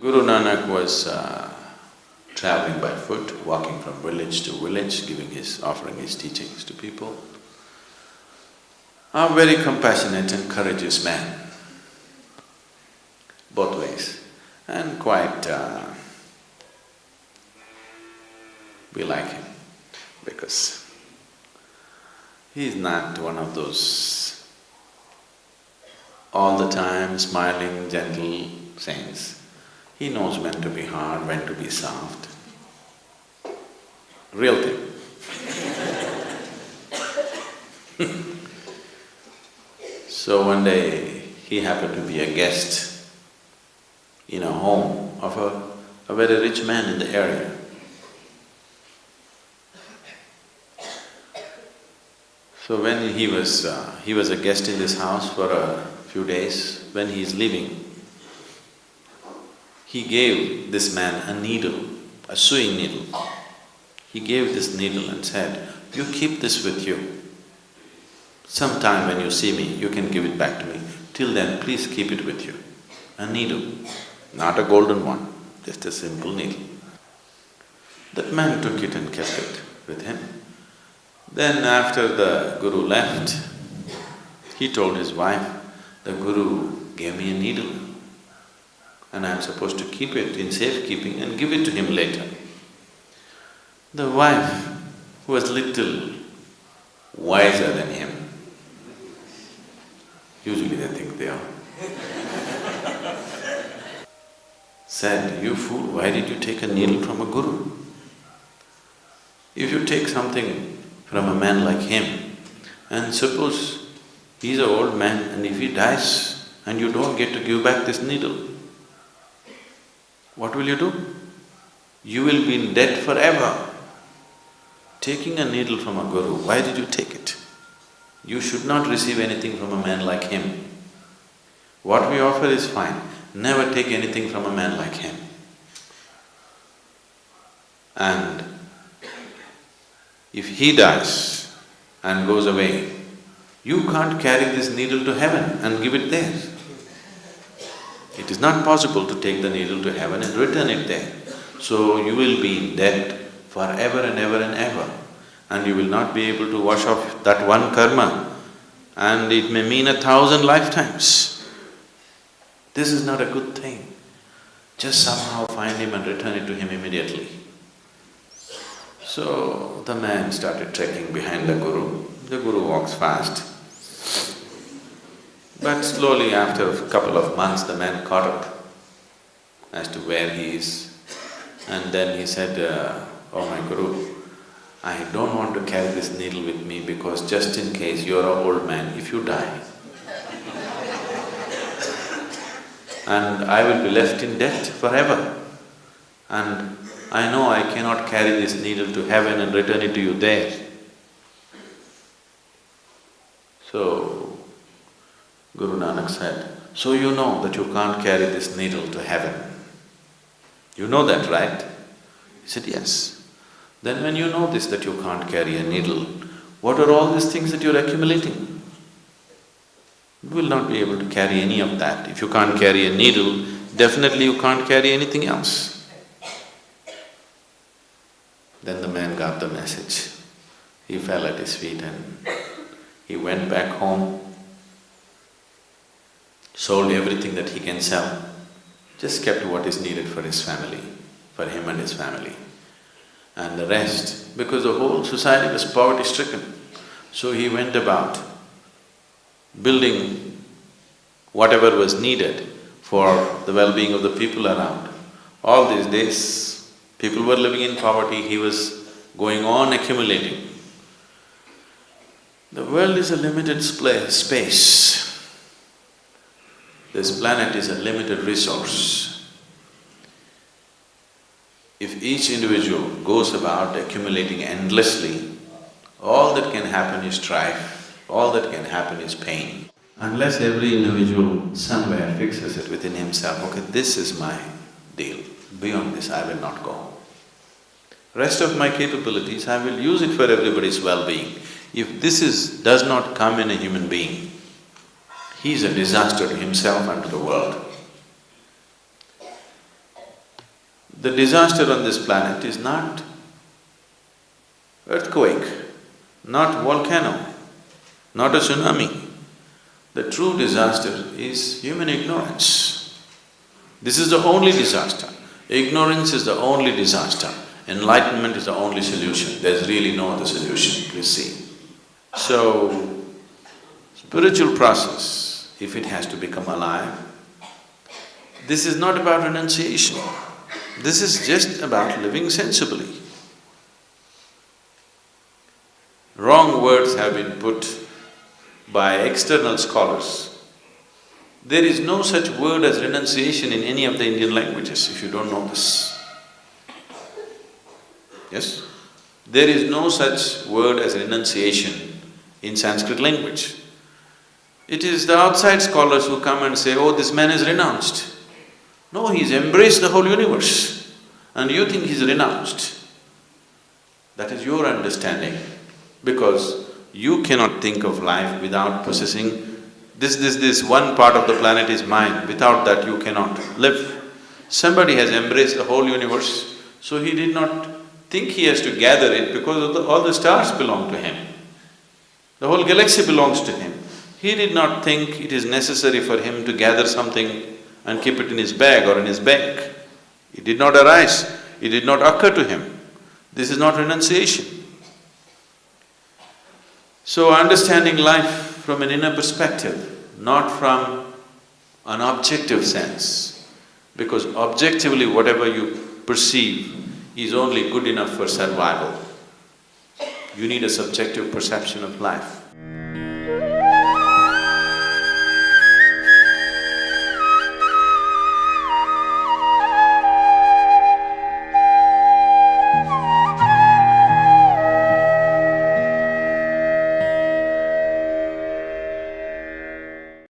Guru Nanak was traveling by foot, walking from village to village, offering his teachings to people. A very compassionate and courageous man, both ways, and quite we like him because he's not one of those all the time smiling, gentle saints. He knows when to be hard, when to be soft. Real thing. So one day he happened to be a guest in a home of a very rich man in the area. So when he was a guest in this house for a few days. When he is leaving, he gave this man a needle, a sewing needle. He gave this needle and said, "You keep this with you. Sometime when you see me, you can give it back to me. Till then, please keep it with you." A needle, not a golden one, just a simple needle. That man took it and kept it with him. Then after the Guru left, he told his wife, "The Guru gave me a needle and I'm supposed to keep it in safekeeping and give it to him later." The wife, who was little wiser than him, usually they think they are, said, "You fool, why did you take a needle from a Guru? If you take something from a man like him, and suppose he's an old man and if he dies and you don't get to give back this needle, what will you do? You will be in debt forever. Taking a needle from a Guru, why did you take it? You should not receive anything from a man like him. What we offer is fine, never take anything from a man like him. And if he dies and goes away, you can't carry this needle to heaven and give it there. It is not possible to take the needle to heaven and return it there. So you will be in debt forever and ever and ever, and you will not be able to wash off that one karma, and it may mean 1,000 lifetimes. This is not a good thing. Just somehow find him and return it to him immediately." So the man started trekking behind the Guru. The Guru walks fast. But slowly, after a couple of months, the man caught up as to where he is. And then he said, "Oh my Guru, I don't want to carry this needle with me because just in case you're an old man, if you die, and I will be left in debt forever. And I know I cannot carry this needle to heaven and return it to you there." So Guru Nanak said, "So you know that you can't carry this needle to heaven. You know that, right?" He said, "Yes." "Then when you know this, that you can't carry a needle, what are all these things that you're accumulating? You will not be able to carry any of that. If you can't carry a needle, definitely you can't carry anything else." Then the man got the message. He fell at his feet and he went back home, sold everything that he can sell, just kept what is needed for his family, for him and his family. And the rest, because the whole society was poverty-stricken, so he went about building whatever was needed for the well-being of the people around. All these days, people were living in poverty, he was going on accumulating. The world is a limited space. This planet is a limited resource. If each individual goes about accumulating endlessly, all that can happen is strife, all that can happen is pain. Unless every individual somewhere fixes it within himself, okay, this is my deal, beyond this I will not go. Rest of my capabilities, I will use it for everybody's well-being. If does not come in a human being, he is a disaster to himself and to the world. The disaster on this planet is not earthquake, not volcano, not a tsunami. The true disaster is human ignorance. This is the only disaster. Ignorance is the only disaster. Enlightenment is the only solution. There's really no other solution, please see. So, spiritual process, if it has to become alive, this is not about renunciation. This is just about living sensibly. Wrong words have been put by external scholars. There is no such word as renunciation in any of the Indian languages, if you don't know this. Yes? There is no such word as renunciation in Sanskrit language. It is the outside scholars who come and say, oh, this man is renounced. No, he's embraced the whole universe and you think he's renounced. That is your understanding, because you cannot think of life without possessing this one part of the planet is mine, without that you cannot live. Somebody has embraced the whole universe, so he did not think he has to gather it because all the stars belong to him. The whole galaxy belongs to him. He did not think it is necessary for him to gather something and keep it in his bag or in his bank. It did not arise, it did not occur to him. This is not renunciation. So understanding life from an inner perspective, not from an objective sense, because objectively whatever you perceive is only good enough for survival. You need a subjective perception of life.